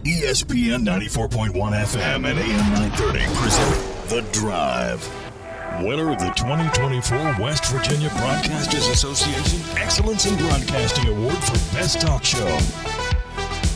ESPN 94.1 FM and AM 930 present The Drive. Winner of the 2024 West Virginia Broadcasters Association Excellence in Broadcasting Award for Best Talk Show.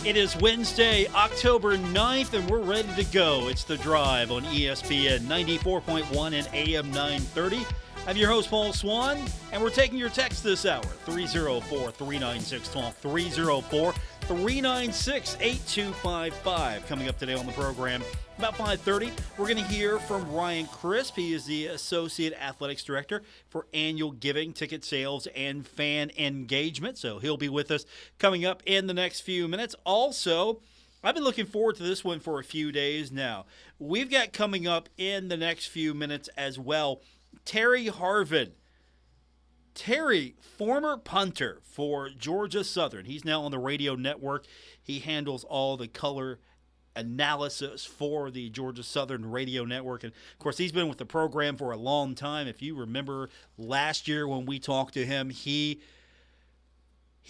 It is Wednesday, October 9th, and we're ready to go. It's The Drive on ESPN 94.1 and AM 930. I'm your host, Paul Swann, and we're taking your text this hour, 304-396-TALK, 304-396-8255. Coming up today on the program, about 5:30, we're going to hear from Ryan Crisp. He is the Associate Athletics Director for Annual Giving, Ticket Sales, and Fan Engagement. So he'll be with us coming up in the next few minutes. Also, I've been looking forward to this one for a few days now. We've got coming up in the next few minutes as well, Terry Harvin. Terry, former punter for Georgia Southern. He's now on the radio network. He handles all the color analysis for the Georgia Southern radio network. And, of course, he's been with the program for a long time. If you remember last year when we talked to him, he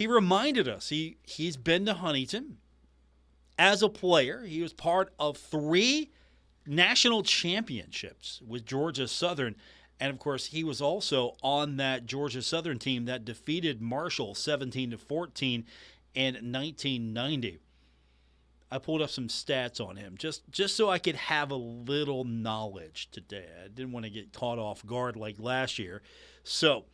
reminded us he's been to Huntington as a player. He was part of 3 national championships with Georgia Southern. And, of course, he was also on that Georgia Southern team that defeated Marshall 17-14 in 1990. I pulled up some stats on him just so I could have a little knowledge today. I didn't want to get caught off guard like last year. So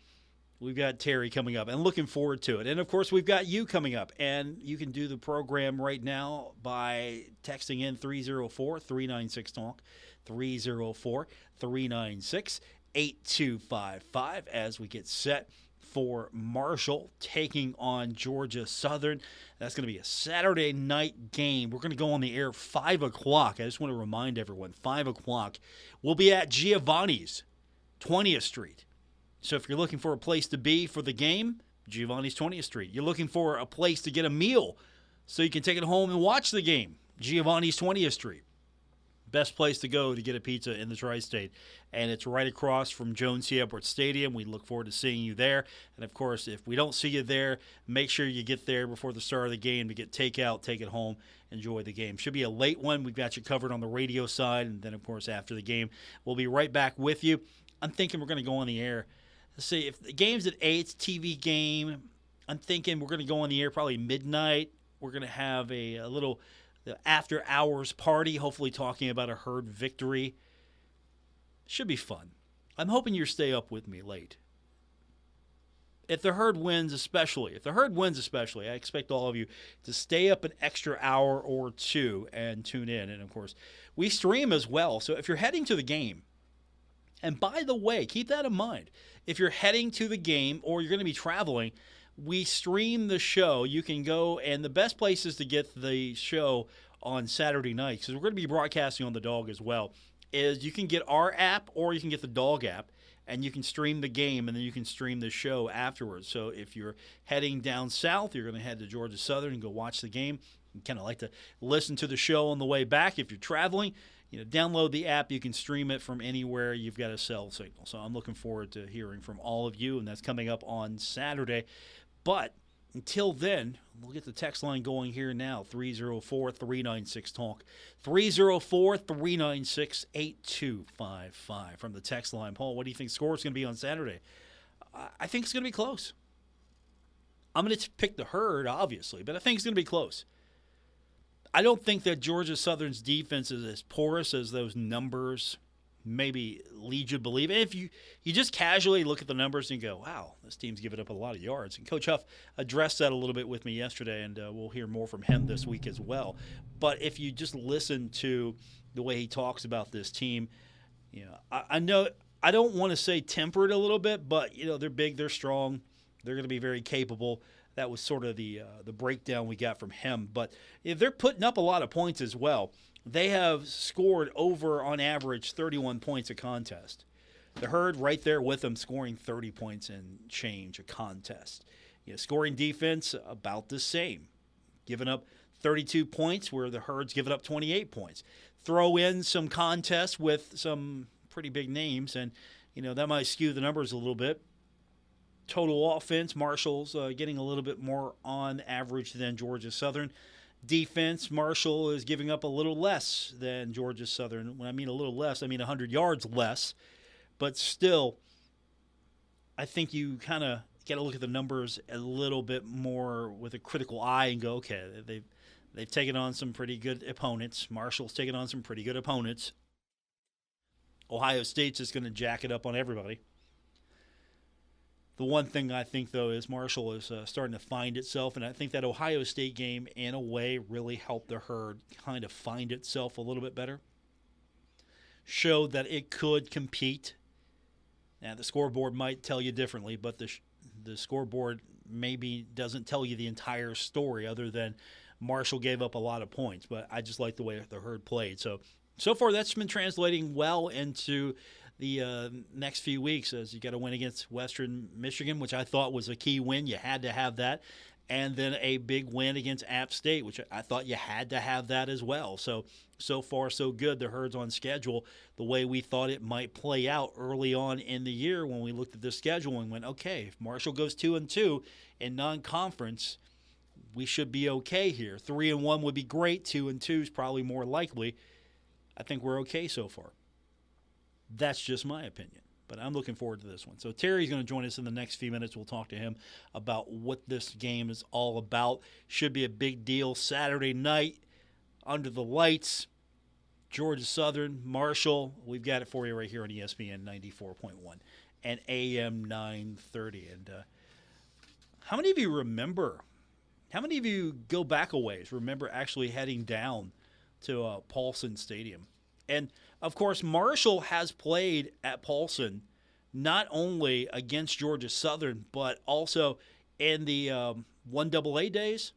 we've got Terry coming up and looking forward to it. And, of course, we've got you coming up. And you can do the program right now by texting in 304-396-TALK, 304-396-8255 as we get set for Marshall taking on Georgia Southern. That's going to be a Saturday night game. We're going to go on the air 5 o'clock. I just want to remind everyone, 5 o'clock. We'll be at Giovanni's, 20th Street. So if you're looking for a place to be for the game, Giovanni's 20th Street. You're looking for a place to get a meal so you can take it home and watch the game, Giovanni's 20th Street. Best place to go to get a pizza in the Tri-State. And it's right across from Jones C. Edwards Stadium. We look forward to seeing you there. And, of course, if we don't see you there, make sure you get there before the start of the game to get takeout, take it home, enjoy the game. Should be a late one. We've got you covered on the radio side. And then, of course, after the game, we'll be right back with you. I'm thinking we're going to go on the air. Let's see, if the game's at 8, it's a TV game. I'm thinking we're going to go on the air probably midnight. We're going to have a little after-hours party, hopefully talking about a Herd victory. Should be fun. I'm hoping you stay up with me late. If the Herd wins especially, I expect all of you to stay up an extra hour or two and tune in. And, of course, we stream as well. So if you're heading to the game, and by the way, keep that in mind. If you're heading to the game or you're going to be traveling, we stream the show. You can go, and the best places to get the show on Saturday night, because we're going to be broadcasting on the Dog as well, is you can get our app or you can get the Dog app, and you can stream the game, and then you can stream the show afterwards. So if you're heading down south, you're going to head to Georgia Southern and go watch the game. You kind of like to listen to the show on the way back. If you're traveling, download the app. You can stream it from anywhere you've got a cell signal. So I'm looking forward to hearing from all of you, and that's coming up on Saturday. But until then, we'll get the text line going here now, 304-396-TALK, 304-396-8255 from the text line. Paul, what do you think the score is going to be on Saturday? I think it's going to be close. I'm going to pick the Herd, obviously, but I think it's going to be close. I don't think that Georgia Southern's defense is as porous as those numbers maybe lead you to believe. And if you just casually look at the numbers and go, wow, this team's giving up a lot of yards. And Coach Huff addressed that a little bit with me yesterday, and we'll hear more from him this week as well. But if you just listen to the way he talks about this team, I know I don't want to say tempered a little bit, but, they're big, they're strong, they're going to be very capable. That was sort of the breakdown we got from him. But they're putting up a lot of points as well. They have scored over, on average, 31 points a contest. The Herd right there with them, scoring 30 points and change a contest. Scoring defense, about the same. Giving up 32 points where the Herd's given up 28 points. Throw in some contests with some pretty big names, and that might skew the numbers a little bit. Total offense, Marshall's getting a little bit more on average than Georgia Southern. defense, Marshall is giving up a little less than Georgia Southern. When I mean a little less, I mean 100 yards less. But still, I think you kind of got to look at the numbers a little bit more with a critical eye and go, okay, they've taken on some pretty good opponents. Marshall's taken on some pretty good opponents. Ohio State's just going to jack it up on everybody. The one thing I think, though, is Marshall is starting to find itself, and I think that Ohio State game, in a way, really helped the Herd kind of find itself a little bit better. Showed that it could compete. Now, the scoreboard might tell you differently, but the scoreboard maybe doesn't tell you the entire story other than Marshall gave up a lot of points. But I just like the way the Herd played. So far, that's been translating well into the next few weeks, as you got to win against Western Michigan, which I thought was a key win. You had to have that. And then a big win against App State, which I thought you had to have that as well. So far, so good. The Herd's on schedule the way we thought it might play out early on in the year when we looked at the schedule and went, okay, if Marshall goes 2-2 in non-conference, we should be okay here. 3-1 would be great. 2-2 is probably more likely. I think we're okay so far. That's just my opinion, but I'm looking forward to this one. So Terry's going to join us in the next few minutes. We'll talk to him about what this game is all about. Should be a big deal Saturday night under the lights. Georgia Southern, Marshall. We've got it for you right here on ESPN 94.1 and AM 930. And how many of you remember, how many of you go back a ways, remember actually heading down to Paulson Stadium? And, of course, Marshall has played at Paulson not only against Georgia Southern, but also in the 1AA days.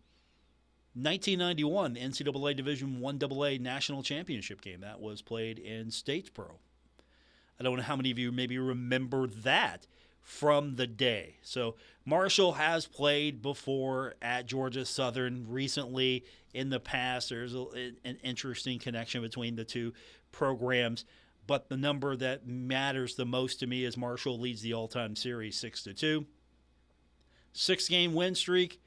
1991 NCAA Division 1AA National Championship game. That was played in Statesboro. I don't know how many of you maybe remember that from the day. So Marshall has played before at Georgia Southern recently. In the past, there's an interesting connection between the two programs. But the number that matters the most to me is Marshall leads the all-time series 6-2. 6-game win streak.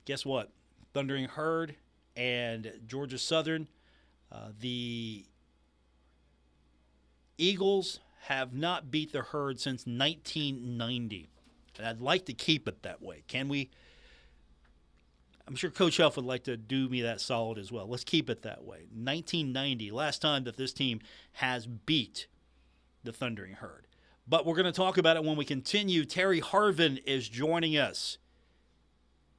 Guess what? Thundering Herd and Georgia Southern, the Eagles have not beat the Herd since 1990. And I'd like to keep it that way. Can we? I'm sure Coach Huff would like to do me that solid as well. Let's keep it that way. 1990, last time that this team has beat the Thundering Herd. But we're going to talk about it when we continue. Terry Harvin is joining us.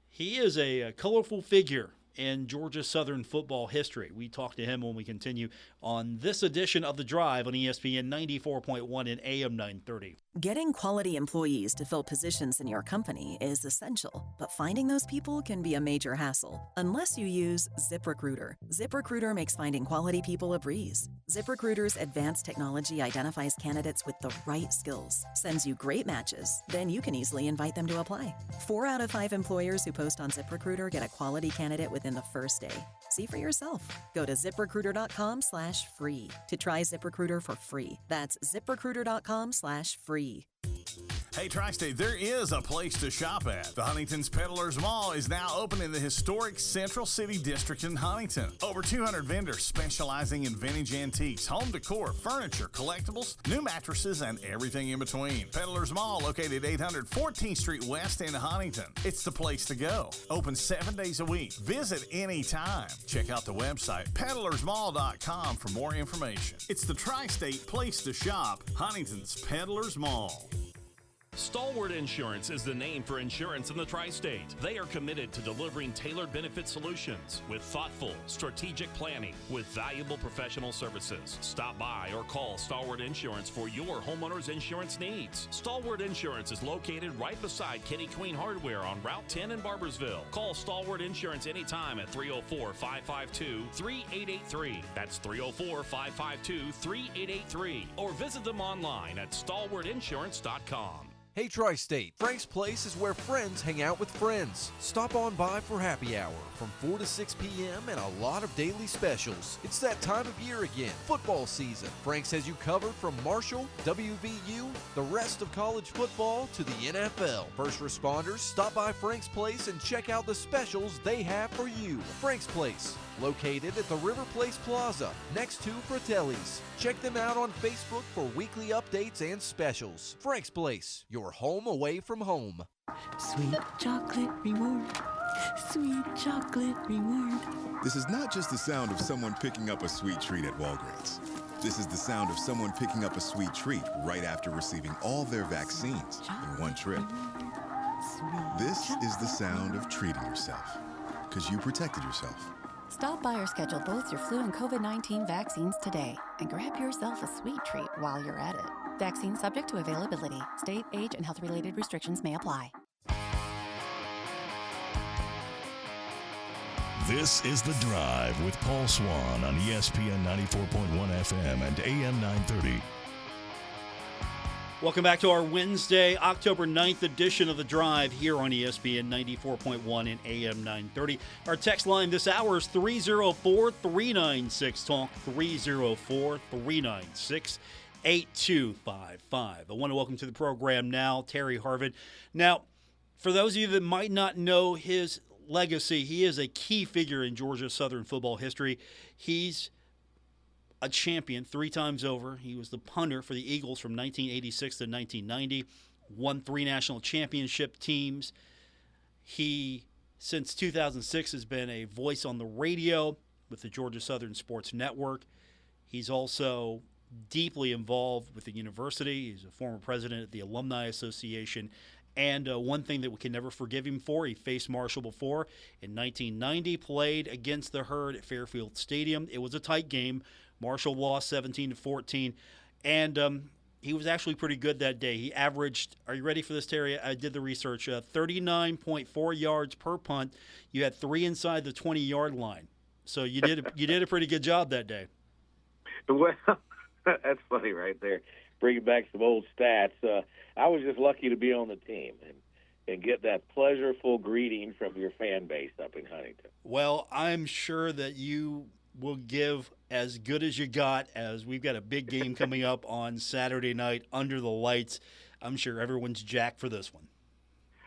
He is a colorful figure in Georgia Southern football history. We talk to him when we continue on this edition of The Drive on ESPN 94.1 and AM 930. Getting quality employees to fill positions in your company is essential, but finding those people can be a major hassle unless you use ZipRecruiter. ZipRecruiter makes finding quality people a breeze. ZipRecruiter's advanced technology identifies candidates with the right skills, sends you great matches, then you can easily invite them to apply. 4 out of 5 employers who post on ZipRecruiter get a quality candidate within the first day. See for yourself. Go to ZipRecruiter.com/free to try ZipRecruiter for free. That's ZipRecruiter.com/free. Hey, Tri-State, there is a place to shop at. The Huntington's Peddlers Mall is now open in the historic Central City District in Huntington. Over 200 vendors specializing in vintage antiques, home decor, furniture, collectibles, new mattresses, and everything in between. Peddlers Mall, located 800 14th Street West in Huntington. It's the place to go. Open 7 days a week. Visit anytime. Check out the website, peddlersmall.com, for more information. It's the Tri-State place to shop, Huntington's Peddlers Mall. Stalwart Insurance is the name for insurance in the Tri-State. They are committed to delivering tailored benefit solutions with thoughtful, strategic planning with valuable professional services. Stop by or call Stalwart Insurance for your homeowner's insurance needs. Stalwart Insurance is located right beside Kenny Queen Hardware on Route 10 in Barbersville. Call Stalwart Insurance anytime at 304-552-3883. That's 304-552-3883. Or visit them online at stalwartinsurance.com. Hey Tri-State, Frank's Place is where friends hang out with friends. Stop on by for happy hour from 4 to 6 p.m. and a lot of daily specials. It's that time of year again, football season. Frank's has you covered from Marshall, WVU, the rest of college football to the NFL. First responders, stop by Frank's Place and check out the specials they have for you. Frank's Place, located at the River Place Plaza, next to Fratelli's. Check them out on Facebook for weekly updates and specials. Frank's Place, your home away from home. Sweet chocolate reward. Sweet chocolate reward. This is not just the sound of someone picking up a sweet treat at Walgreens. This is the sound of someone picking up a sweet treat right after receiving all their vaccines in one trip. This is the sound of treating yourself, because you protected yourself. Stop by or schedule both your flu and COVID-19 vaccines today and grab yourself a sweet treat while you're at it. Vaccine subject to availability. State, age, and health-related restrictions may apply. This is The Drive with Paul Swann on ESPN 94.1 FM and AM 930. Welcome back to our Wednesday, October 9th edition of The Drive here on ESPN 94.1 and AM 930. Our text line this hour is 304-396-TALK, 304-396-8255. I want to welcome to the program now Terry Harvin. Now, for those of you that might not know his legacy, he is a key figure in Georgia Southern football history. He's a champion 3 times over. He was the punter for the Eagles from 1986 to 1990, won 3 national championship teams. He, since 2006, has been a voice on the radio with the Georgia Southern Sports Network. He's also deeply involved with the university. He's a former president of the Alumni Association. And one thing that we can never forgive him for, he faced Marshall before. In 1990, played against the Herd at Fairfield Stadium. It was a tight game. Marshall lost 17-14, and he was actually pretty good that day. He averaged, are you ready for this, Terry? I did the research, 39.4 yards per punt. You had 3 inside the 20-yard line. So you did a pretty good job that day. Well, that's funny right there. Bringing back some old stats. I was just lucky to be on the team and get that pleasureful greeting from your fan base up in Huntington. Well, I'm sure that you will give as good as you got, as we've got a big game coming up on Saturday night under the lights. I'm sure everyone's jacked for this one.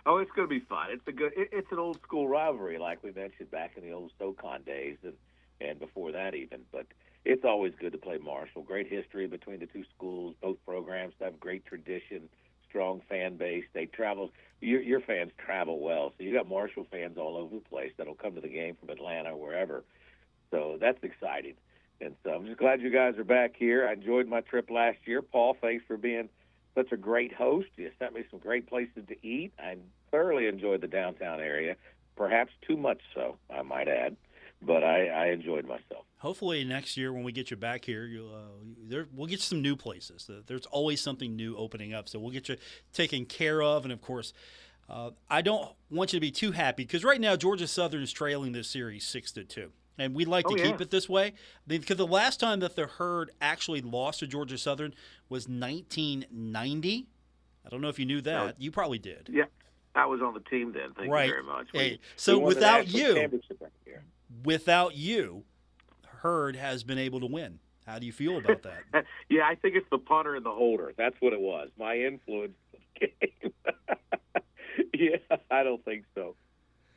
Oh, it's going to be fun. It's an old school rivalry, like we mentioned back in the old SoCon days and before that even. But it's always good to play Marshall. Great history between the two schools. Both programs have great tradition, strong fan base. They travel. Your fans travel well, so you got Marshall fans all over the place that'll come to the game from Atlanta or wherever. So that's exciting. And so I'm just glad you guys are back here. I enjoyed my trip last year. Paul, thanks for being such a great host. You sent me some great places to eat. I thoroughly enjoyed the downtown area, perhaps too much so, I might add. But I enjoyed myself. Hopefully next year when we get you back here, we'll get you some new places. There's always something new opening up, so we'll get you taken care of. And, of course, I don't want you to be too happy because right now Georgia Southern is trailing this series 6-2. And we'd like to keep it this way because the last time that the Herd actually lost to Georgia Southern was 1990. I don't know if you knew that. No. You probably did. Yeah, I was on the team then. Thank you very much. So without you, Herd has been able to win. How do you feel about that? Yeah, I think it's the punter and the holder. That's what it was. My influence in the game. Yeah, I don't think so.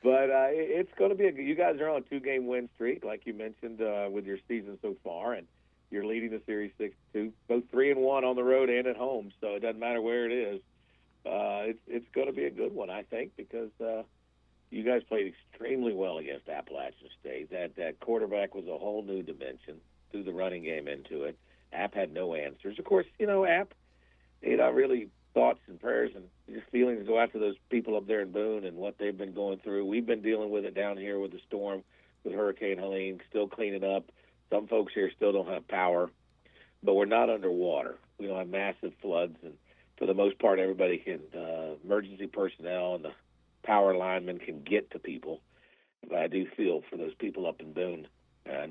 But it's going to be you guys are on a 2-game win streak, like you mentioned, with your season so far, and you're leading the series 6-2, both 3-1 on the road and at home. So it doesn't matter where it is. It's going to be a good one, I think, because you guys played extremely well against Appalachian State. That quarterback was a whole new dimension, threw the running game into it. App had no answers. Of course, App, really thoughts and prayers and just feelings go out to those people up there in Boone and what they've been going through. We've been dealing with it down here with the storm, with Hurricane Helene, still cleaning up. Some folks here still don't have power, but we're not underwater. We don't have massive floods, and for the most part, everybody can, emergency personnel and the power linemen can get to people. But I do feel for those people up in Boone,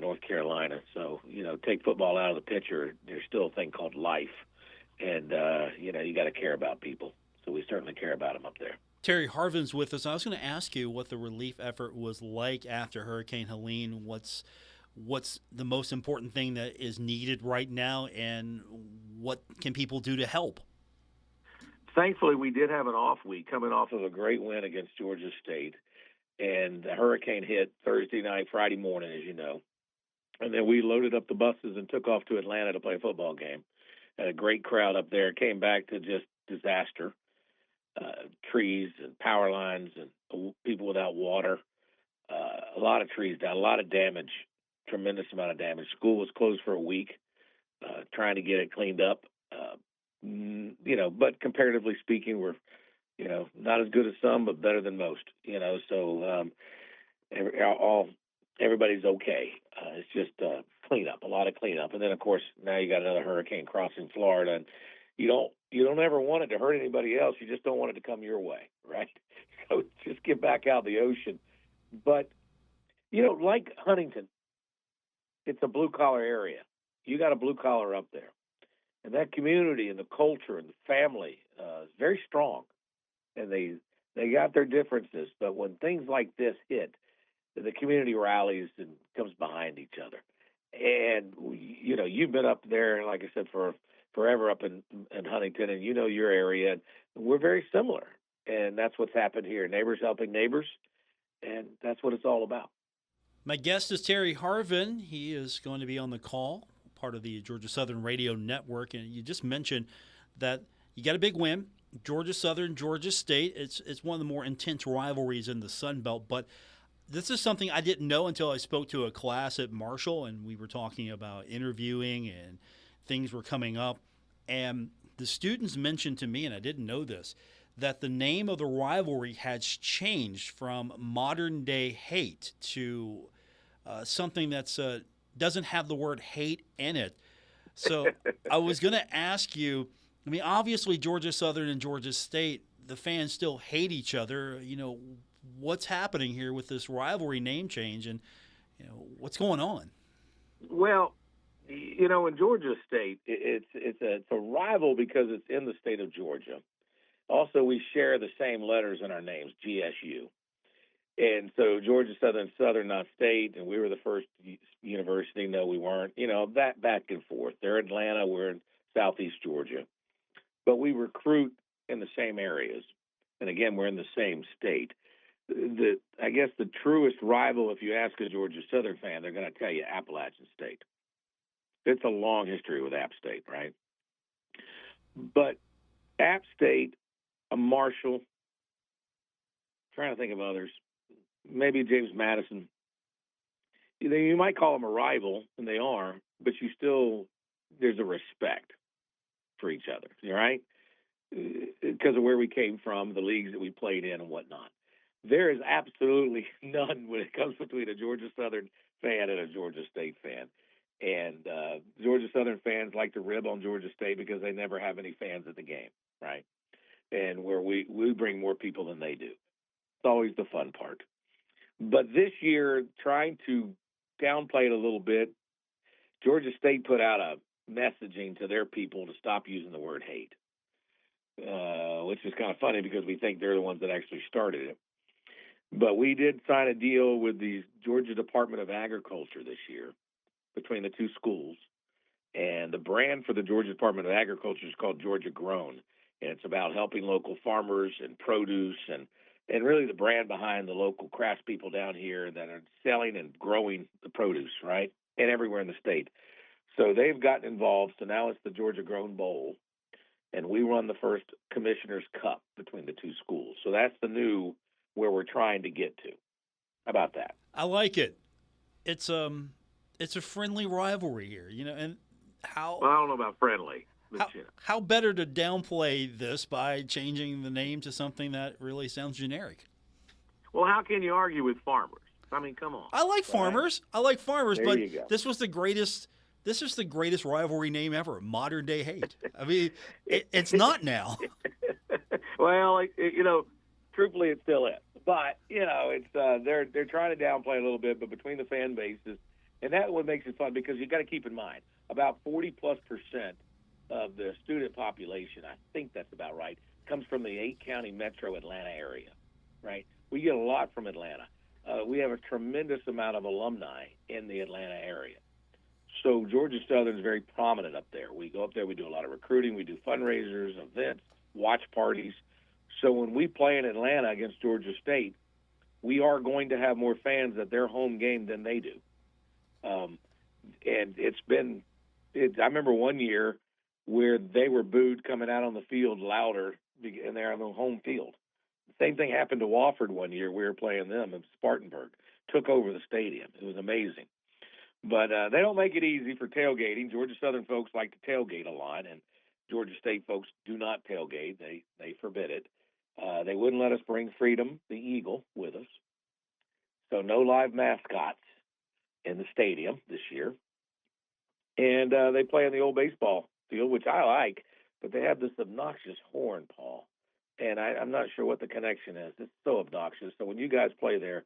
North Carolina. So, take football out of the picture, there's still a thing called life. And, you got to care about people. So we certainly care about them up there. Terry Harvin's with us. I was going to ask you what the relief effort was like after Hurricane Helene. What's the most important thing that is needed right now, and what can people do to help? Thankfully, we did have an off week coming off of a great win against Georgia State. And the hurricane hit Thursday night, Friday morning, as you know. And then we loaded up the buses and took off to Atlanta to play a football game. Had a great crowd up there. Came back to just disaster. Trees and power lines and people without water. A lot of trees down, a lot of damage, tremendous amount of damage. School was closed for a week, trying to get it cleaned up. But comparatively speaking, we're, not as good as some, but better than most, so everybody's okay. It's just cleanup, a lot of cleanup. And then, of course, now you got another hurricane crossing Florida, and you don't ever want it to hurt anybody else. You just don't want it to come your way, right? So just get back out of the ocean. But, like Huntington, it's a blue-collar area. You got a blue-collar up there. And that community and the culture and the family is very strong. And they got their differences. But when things like this hit, the community rallies and comes behind each other. And, you've been up there, like I said, for forever up in Huntington, and you know your area. And we're very similar. And that's what's happened here. Neighbors helping neighbors. And that's what it's all about. My guest is Terry Harvin. He is going to be on the call, part of the Georgia Southern Radio Network. And you just mentioned that you got a big win, Georgia Southern, Georgia State. It's one of the more intense rivalries in the Sun Belt. But this is something I didn't know until I spoke to a class at Marshall, and we were talking about interviewing and things were coming up. And the students mentioned to me, and I didn't know this, that the name of the rivalry has changed from modern-day hate to something that's doesn't have the word hate in it. So I was going to ask you, obviously Georgia Southern and Georgia State, the fans still hate each other. What's happening here with this rivalry name change, and what's going on? Well, in Georgia State, it's a rival because it's in the state of Georgia. Also, we share the same letters in our names, GSU. And so Georgia Southern, not State, and we were the first university. No, we weren't. That back and forth. They're in Atlanta, we're in Southeast Georgia. But we recruit in the same areas. And again, we're in the same state. I guess the truest rival, if you ask a Georgia Southern fan, they're going to tell you Appalachian State. It's a long history with App State, right? But App State, a Marshall, trying to think of others, maybe James Madison. You might call them a rival, and they are, but there's a respect for each other, right? Because of where we came from, the leagues that we played in and whatnot. There is absolutely none when it comes between a Georgia Southern fan and a Georgia State fan. And Georgia Southern fans like to rib on Georgia State because they never have any fans at the game, right? And where we bring more people than they do. It's always the fun part. But this year, trying to downplay it a little bit, Georgia State put out a messaging to their people to stop using the word hate, which is kind of funny because we think they're the ones that actually started it. But we did sign a deal with the Georgia Department of Agriculture this year between the two schools. And the brand for the Georgia Department of Agriculture is called Georgia Grown. And it's about helping local farmers and produce and really the brand behind the local craftspeople down here that are selling and growing the produce, right? And everywhere in the state. So they've gotten involved. So now it's the Georgia Grown Bowl. And we run the first Commissioner's Cup between the two schools. So that's the new where we're trying to get to. How about that? I like it. It's a friendly rivalry here, and how. Well, I don't know about friendly. How better to downplay this by changing the name to something that really sounds generic? Well, how can you argue with farmers? Come on. I like farmers. Right. I like farmers, there but you go. This is the greatest rivalry name ever. Modern day hate. It's not now. Well, truthfully, it still is. But it's they're trying to downplay a little bit. But between the fan bases, and that's what makes it fun because you got to keep in mind about 40+% of the student population. I think that's about right. comes from the 8-county metro Atlanta area, right? We get a lot from Atlanta. We have a tremendous amount of alumni in the Atlanta area. So Georgia Southern is very prominent up there. We go up there, we do a lot of recruiting, we do fundraisers, events, watch parties. So when we play in Atlanta against Georgia State, we are going to have more fans at their home game than they do. And I remember one year where they were booed coming out on the field louder, and they're on the home field. Same thing happened to Wofford one year. We were playing them in Spartanburg. Took over the stadium. It was amazing. But they don't make it easy for tailgating. Georgia Southern folks like to tailgate a lot, and Georgia State folks do not tailgate. They forbid it. They wouldn't let us bring Freedom, the Eagle, with us. So no live mascots in the stadium this year. And they play in the old baseball field, which I like, but they have this obnoxious horn, Paul. And I'm not sure what the connection is. It's so obnoxious. So when you guys play there,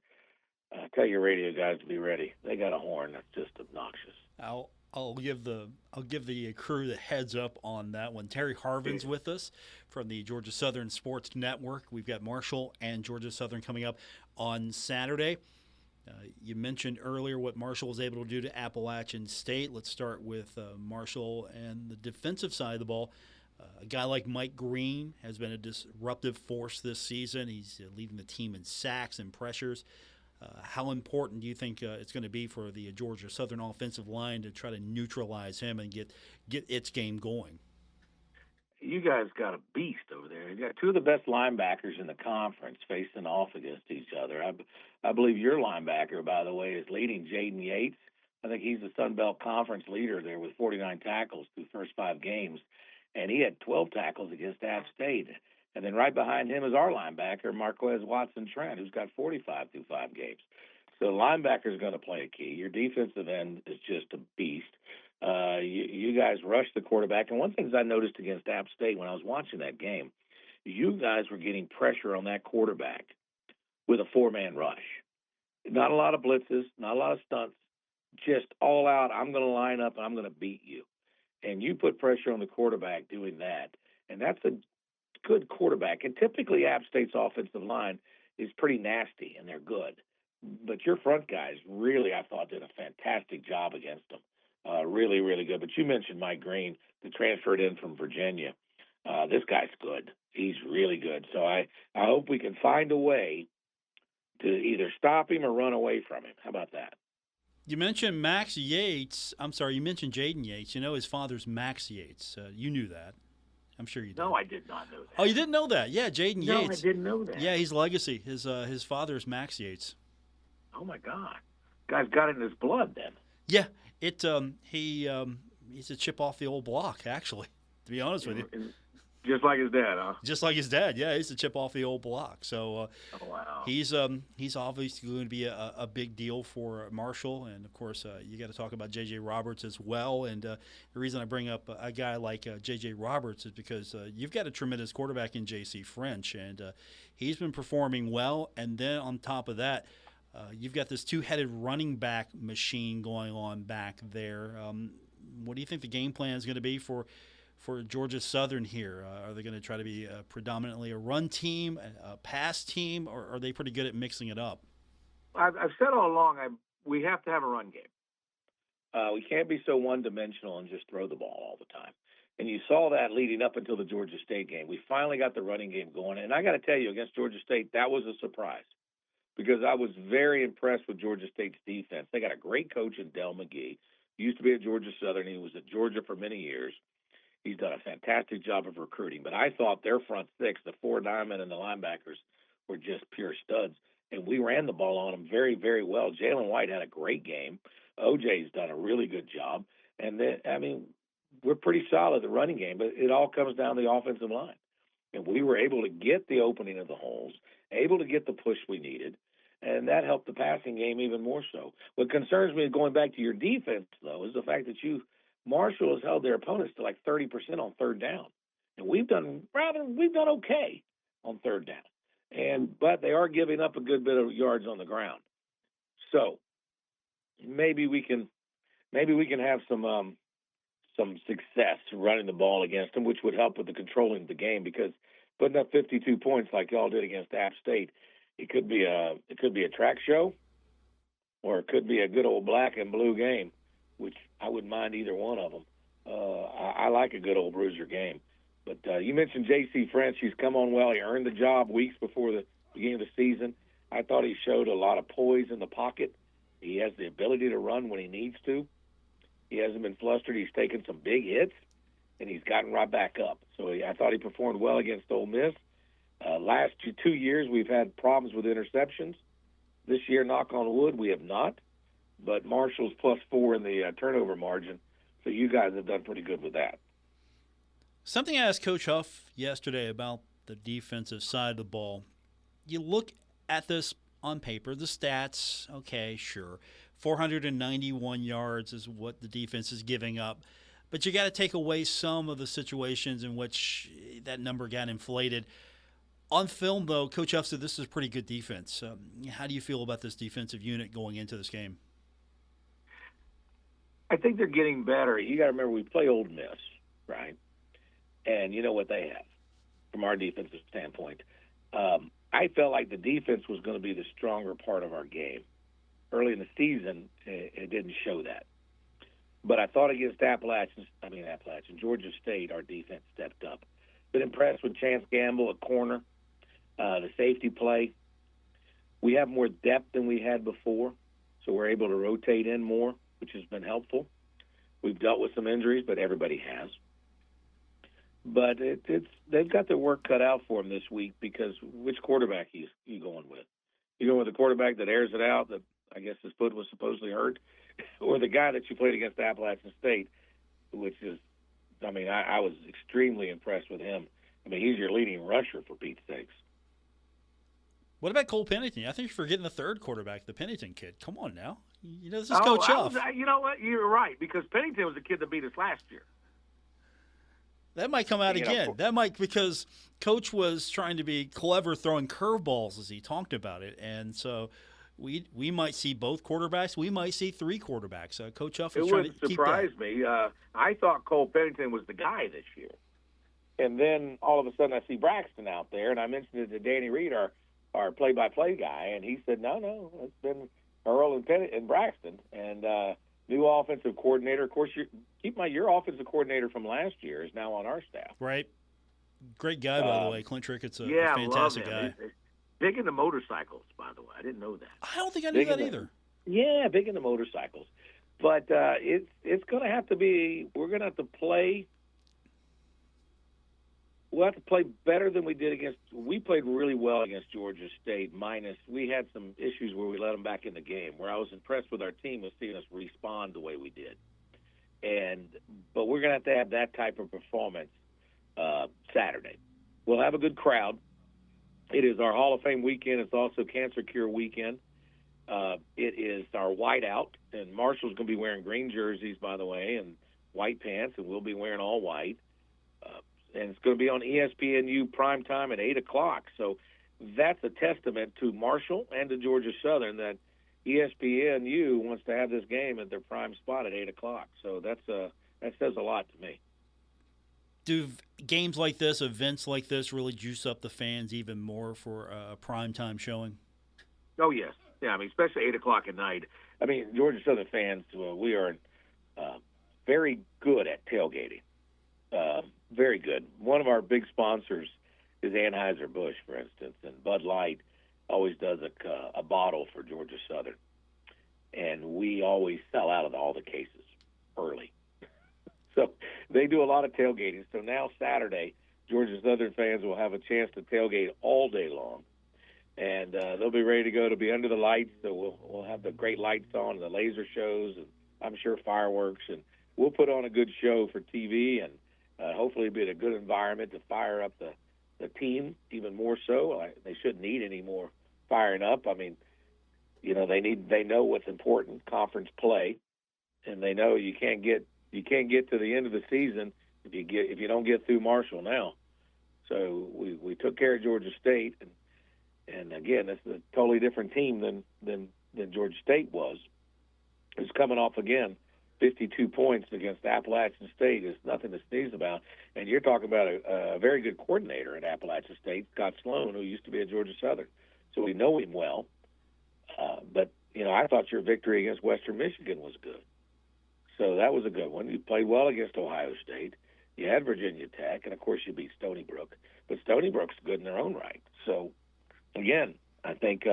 tell your radio guys to be ready. They got a horn that's just obnoxious. I'll give the crew the heads up on that one. Terry Harvin's with us from the Georgia Southern Sports Network. We've got Marshall and Georgia Southern coming up on Saturday. You mentioned earlier what Marshall was able to do to Appalachian State. Let's start with Marshall and the defensive side of the ball. A guy like Mike Green has been a disruptive force this season. He's leading the team in sacks and pressures. How important do you think it's going to be for the Georgia Southern offensive line to try to neutralize him and get its game going? You guys got a beast over there. You got two of the best linebackers in the conference facing off against each other. I believe your linebacker, by the way, is leading Jaden Yates. I think he's the Sun Belt Conference leader there with 49 tackles through the first 5 games. And he had 12 tackles against App State. And then right behind him is our linebacker, Marquez Watson-Trent, who's got 45 through 5 games. So the linebacker is going to play a key. Your defensive end is just a beast. You guys rush the quarterback. And one thing I noticed against App State when I was watching that game, you guys were getting pressure on that quarterback with a 4-man rush. Not a lot of blitzes, not a lot of stunts, just all out, I'm going to line up and I'm going to beat you. And you put pressure on the quarterback doing that, and that's a good quarterback. And typically App State's offensive line is pretty nasty, and they're good. But your front guys really, I thought, did a fantastic job against them. Really, really good. But you mentioned Mike Green, who transferred in from Virginia. This guy's good. He's really good. So I hope we can find a way to either stop him or run away from him. How about that? You mentioned Max Yates. I'm sorry, you mentioned Jaden Yates. You know his father's Max Yates. You knew that. I'm sure you did. No, I did not know that. Oh, you didn't know that? Yeah, Jaden Yates. No, I didn't know that. Yeah, he's legacy. His father's Max Yates. Oh my God, guy's got it in his blood then. Yeah, he's a chip off the old block. Actually, to be honest with you. Just like his dad, huh? Just like his dad, yeah. He's a chip off the old block. So oh, wow. He's obviously going to be a big deal for Marshall. And, of course, you got to talk about J.J. Roberts as well. And the reason I bring up a guy like J.J. Roberts is because you've got a tremendous quarterback in J.C. French. And he's been performing well. And then on top of that, you've got this two-headed running back machine going on back there. What do you think the game plan is going to be for Georgia Southern here? Are they going to try to be predominantly a run team, a pass team, or are they pretty good at mixing it up? I've said all along we have to have a run game. We can't be so one-dimensional and just throw the ball all the time. And you saw that leading up until the Georgia State game. We finally got the running game going. And I got to tell you, against Georgia State, that was a surprise because I was very impressed with Georgia State's defense. They got a great coach in Del McGee. He used to be at Georgia Southern. He was at Georgia for many years. He's done a fantastic job of recruiting. But I thought their front six, the 4 diamond and the linebackers, were just pure studs. And we ran the ball on them very, very well. Jalen White had a great game. OJ's done a really good job. And then, we're pretty solid, the running game, but it all comes down to the offensive line. And we were able to get the opening of the holes, able to get the push we needed, and that helped the passing game even more so. What concerns me, going back to your defense, though, is the fact that Marshall has held their opponents to like 30% on third down. And we've done okay on third down. But they are giving up a good bit of yards on the ground. So maybe we can have some success running the ball against them, which would help with the controlling of the game because putting up 52 points like y'all did against App State. It could be a track show, or it could be a good old black and blue game, which I wouldn't mind either one of them. I like a good old bruiser game. But you mentioned J.C. French. He's come on well. He earned the job weeks before the beginning of the season. I thought he showed a lot of poise in the pocket. He has the ability to run when he needs to. He hasn't been flustered. He's taken some big hits, and he's gotten right back up. So I thought he performed well against Ole Miss. Last 2 years, we've had problems with interceptions. This year, knock on wood, we have not. But Marshall's +4 in the turnover margin, so you guys have done pretty good with that. Something I asked Coach Huff yesterday about the defensive side of the ball. You look at this on paper, the stats, okay, sure. 491 yards is what the defense is giving up. But you got to take away some of the situations in which that number got inflated. On film, though, Coach Huff said this is a pretty good defense. How do you feel about this defensive unit going into this game? I think they're getting better. You got to remember, we play Ole Miss, right? And you know what they have from our defensive standpoint. I felt like the defense was going to be the stronger part of our game. Early in the season, it didn't show that. But I thought against Georgia State, our defense stepped up. Been impressed with Chance Gamble at corner, the safety play. We have more depth than we had before, so we're able to rotate in more, which has been helpful. We've dealt with some injuries, but everybody has. But they've got their work cut out for them this week, because which quarterback you going with? You going with the quarterback that airs it out, that I guess his foot was supposedly hurt, or the guy that you played against Appalachian State, which is, I was extremely impressed with him. He's your leading rusher, for Pete's sakes. What about Cole Pennington? I think you're forgetting the third quarterback, the Pennington kid. Come on now. This is Coach Huff. You know what? You're right, because Pennington was the kid that beat us last year. That might come out again. That might, because Coach was trying to be clever throwing curveballs as he talked about it. And so we might see both quarterbacks. We might see three quarterbacks. Coach Huff is trying to keep that. It wouldn't surprise me. I thought Cole Pennington was the guy this year. And then all of a sudden I see Braxton out there, and I mentioned it to Danny Reed, our play-by-play guy, and he said, no, it's been Earl and Braxton. And new offensive coordinator. Of course, your offensive coordinator from last year is now on our staff. Right. Great guy, by the way. Clint Trickett's a fantastic guy. Big into motorcycles, by the way. I didn't know that. I don't think I knew that either. Yeah, big into motorcycles. But it's going to have to be – we're going to have to play – we'll have to play better than we did against – we played really well against Georgia State, minus we had some issues where we let them back in the game. Where I was impressed with our team was seeing us respond the way we did. But we're going to have that type of performance Saturday. We'll have a good crowd. It is our Hall of Fame weekend. It's also Cancer Cure weekend. It is our whiteout, and Marshall's going to be wearing green jerseys, by the way, and white pants, and we'll be wearing all white. And it's going to be on ESPNU primetime at 8 o'clock. So that's a testament to Marshall and to Georgia Southern that ESPNU wants to have this game at their prime spot at 8 o'clock. So that says a lot to me. Do games like this, events like this, really juice up the fans even more for a primetime showing? Oh, yes. Yeah, especially 8 o'clock at night. Georgia Southern fans, we are very good at tailgating. Very good. One of our big sponsors is Anheuser-Busch, for instance, and Bud Light always does a bottle for Georgia Southern. And we always sell out of all the cases early. So they do a lot of tailgating. So now Saturday, Georgia Southern fans will have a chance to tailgate all day long. And they'll be ready to go to be under the lights. So we'll have the great lights on, the laser shows, and I'm sure fireworks. And we'll put on a good show for TV, and hopefully it'll be a good environment to fire up the team even more so. They shouldn't need any more firing up. They know what's important, conference play, and they know you can't get to the end of the season if you don't get through Marshall now. So we took care of Georgia State, and again, it's a totally different team than Georgia State was. It's coming off again 52 points against Appalachian State is nothing to sneeze about. And you're talking about a very good coordinator at Appalachian State, Scott Sloan, who used to be at Georgia Southern. So we know him well. But, I thought your victory against Western Michigan was good. So that was a good one. You played well against Ohio State. You had Virginia Tech, and, of course, you beat Stony Brook. But Stony Brook's good in their own right. So, again, I think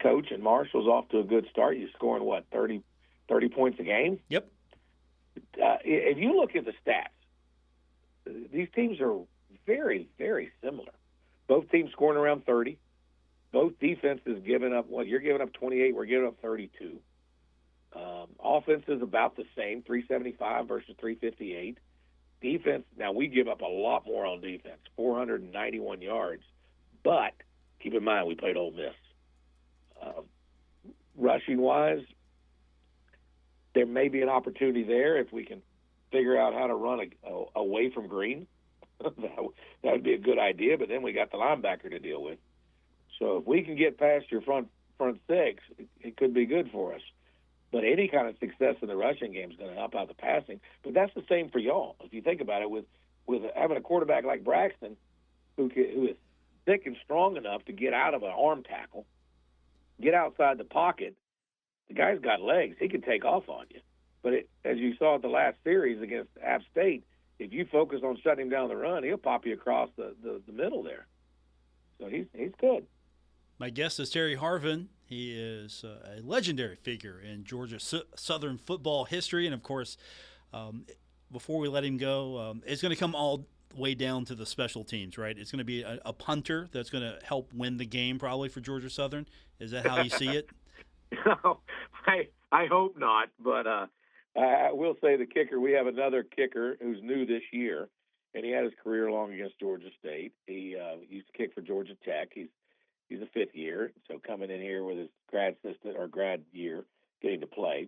Coach and Marshall's off to a good start. You're scoring, 30 points a game? Yep. If you look at the stats, these teams are very, very similar. Both teams scoring around 30. Both defenses giving up, you're giving up 28, we're giving up 32. Offense is about the same, 375 versus 358. Defense, now we give up a lot more on defense, 491 yards. But keep in mind, we played Ole Miss. Rushing-wise, there may be an opportunity there if we can figure out how to run away from Green. That would be a good idea, but then we got the linebacker to deal with. So if we can get past your front six, it could be good for us. But any kind of success in the rushing game is going to help out the passing. But that's the same for y'all. If you think about it, with having a quarterback like Braxton, who is thick and strong enough to get out of an arm tackle, get outside the pocket, the guy's got legs. He can take off on you. But as you saw at the last series against App State, if you focus on shutting him down the run, he'll pop you across the middle there. So he's good. My guest is Terry Harvin. He is a legendary figure in Georgia Southern football history. And, of course, before we let him go, it's going to come all the way down to the special teams, right? It's going to be a punter that's going to help win the game probably for Georgia Southern. Is that how you see it? No, I hope not. But I will say the kicker, we have another kicker who's new this year, and he had his career long against Georgia State. He used to kick for Georgia Tech. He's a fifth year, so coming in here with his grad year, getting to play.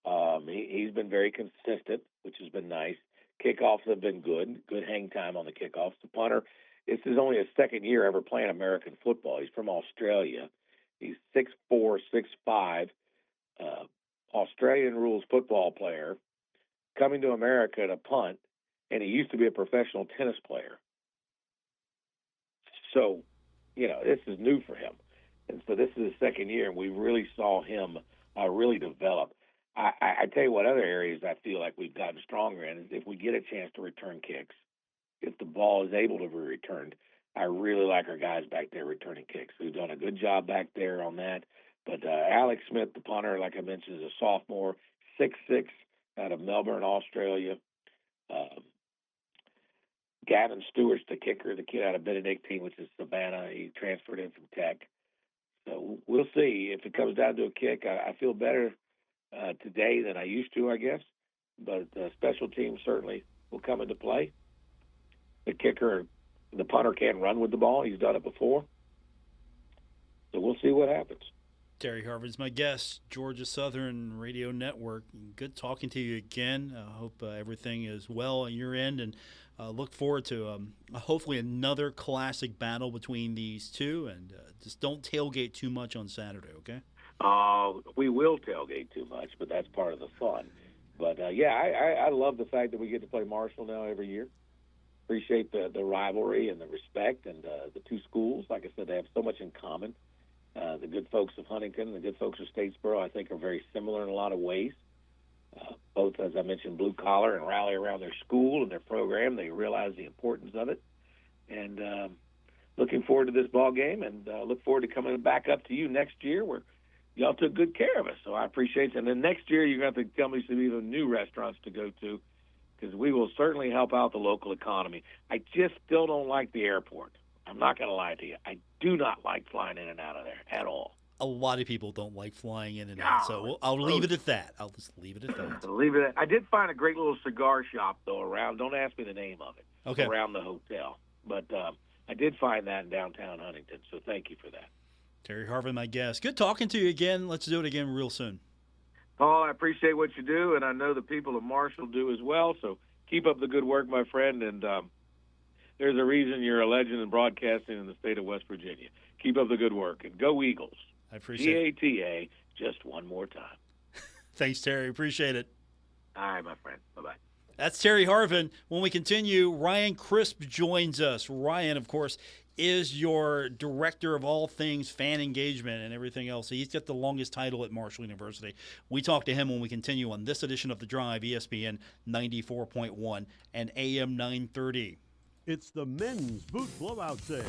He's been very consistent, which has been nice. Kickoffs have been good hang time on the kickoffs. The punter, this is only his second year ever playing American football. He's from Australia. He's 6'4", 6'5", Australian rules football player, coming to America to punt, and he used to be a professional tennis player. So, this is new for him. And so this is his second year, and we really saw him really develop. I tell you what other areas I feel like we've gotten stronger in is if we get a chance to return kicks, if the ball is able to be returned. I really like our guys back there returning kicks. We've done a good job back there on that. But Alex Smith, the punter, like I mentioned, is a sophomore, 6'6", out of Melbourne, Australia. Gavin Stewart's the kicker, the kid out of Benedictine, which is Savannah. He transferred in from Tech. So we'll see. If it comes down to a kick, I feel better today than I used to, I guess. But special teams certainly will come into play. The kicker, the punter can't run with the ball. He's done it before. So we'll see what happens. Terry Harvin is my guest, Georgia Southern Radio Network. Good talking to you again. I hope everything is well on your end, and look forward to hopefully another classic battle between these two. And just don't tailgate too much on Saturday, okay? We will tailgate too much, but that's part of the fun. But, I love the fact that we get to play Marshall now every year. Appreciate the rivalry and the respect, and the two schools. Like I said, they have so much in common. The good folks of Huntington and the good folks of Statesboro, I think, are very similar in a lot of ways. Both, as I mentioned, blue collar and rally around their school and their program. They realize the importance of it. And looking forward to this ball game, and look forward to coming back up to you next year where y'all took good care of us. So I appreciate it. And then next year you're going to have to tell me some even new restaurants to go to, because we will certainly help out the local economy. I just still don't like the airport. I'm not going to lie to you. I do not like flying in and out of there at all. A lot of people don't like flying in and out, so I'll leave it at that. I'll just leave it at that. Leave it at, I did find a great little cigar shop, though, around. Don't ask me the name of it. Okay. Around the hotel. But I did find that in downtown Huntington, so thank you for that. Terry Harvin, my guest. Good talking to you again. Let's do it again real soon. Paul, I appreciate what you do, and I know the people of Marshall do as well, so keep up the good work, my friend, and there's a reason you're a legend in broadcasting in the state of West Virginia. Keep up the good work, and go Eagles. I appreciate it. GATA, just one more time. Thanks, Terry. Appreciate it. All right, my friend. Bye-bye. That's Terry Harvin. When we continue, Ryan Crisp joins us. Ryan, of course, is your director of all things fan engagement and everything else. He's got the longest title at Marshall University. We talk to him when we continue on this edition of The Drive, ESPN 94.1 and AM 930. It's the men's boot blowout sale.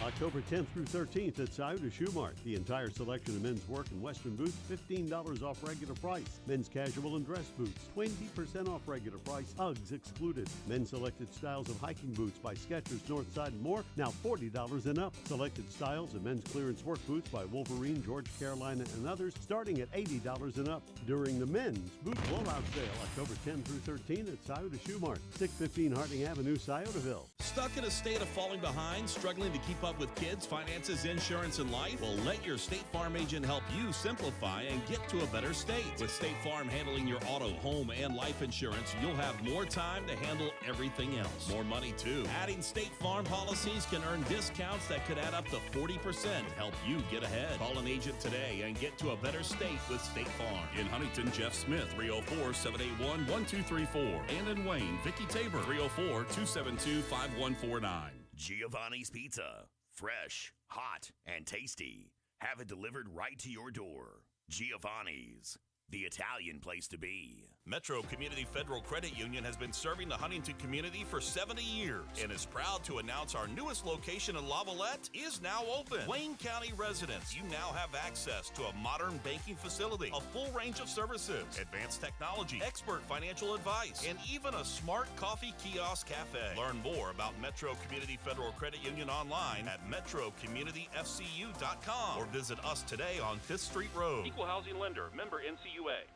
October 10th through 13th at Scioto Shoe Mart. The entire selection of men's work and western boots, $15 off regular price. Men's casual and dress boots, 20% off regular price. Uggs excluded. Men's selected styles of hiking boots by Skechers, Northside, and more, now $40 and up. Selected styles of men's clearance work boots by Wolverine, George Carolina, and others, starting at $80 and up. During the men's boot blowout sale, October 10 through 13 at Scioto Shoe Mart, 615 Harding Avenue, Sciotaville. Stuck in a state of falling behind, struggling to keep up with kids, finances, insurance, and life? Well, let your State Farm agent help you simplify and get to a better state. With State Farm handling your auto, home, and life insurance, you'll have more time to handle everything else. More money, too. Adding State Farm policies can earn discounts that could add up to 40% and help you get ahead. Call an agent today and get to a better state with State Farm. In Huntington, Jeff Smith, 304-781-1234. And in Wayne, Vicky Tabor, 304-272-5149. Giovanni's Pizza. Fresh, hot, and tasty. Have it delivered right to your door. Giovanni's, the Italian place to be. Metro Community Federal Credit Union has been serving the Huntington community for 70 years and is proud to announce our newest location in Lavalette is now open. Wayne County residents, you now have access to a modern banking facility, a full range of services, advanced technology, expert financial advice, and even a smart coffee kiosk cafe. Learn more about Metro Community Federal Credit Union online at metrocommunityfcu.com or visit us today on 5th Street Road. Equal housing lender, member NCUA.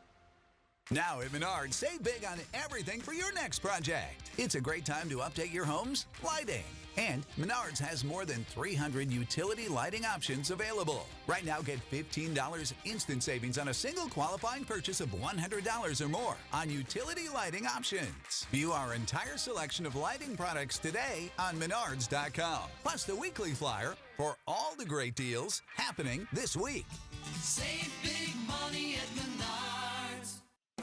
Now at Menards, save big on everything for your next project. It's a great time to update your home's lighting. And Menards has more than 300 utility lighting options available. Right now, get $15 instant savings on a single qualifying purchase of $100 or more on utility lighting options. View our entire selection of lighting products today on Menards.com. Plus the weekly flyer for all the great deals happening this week. Save big money at Menards.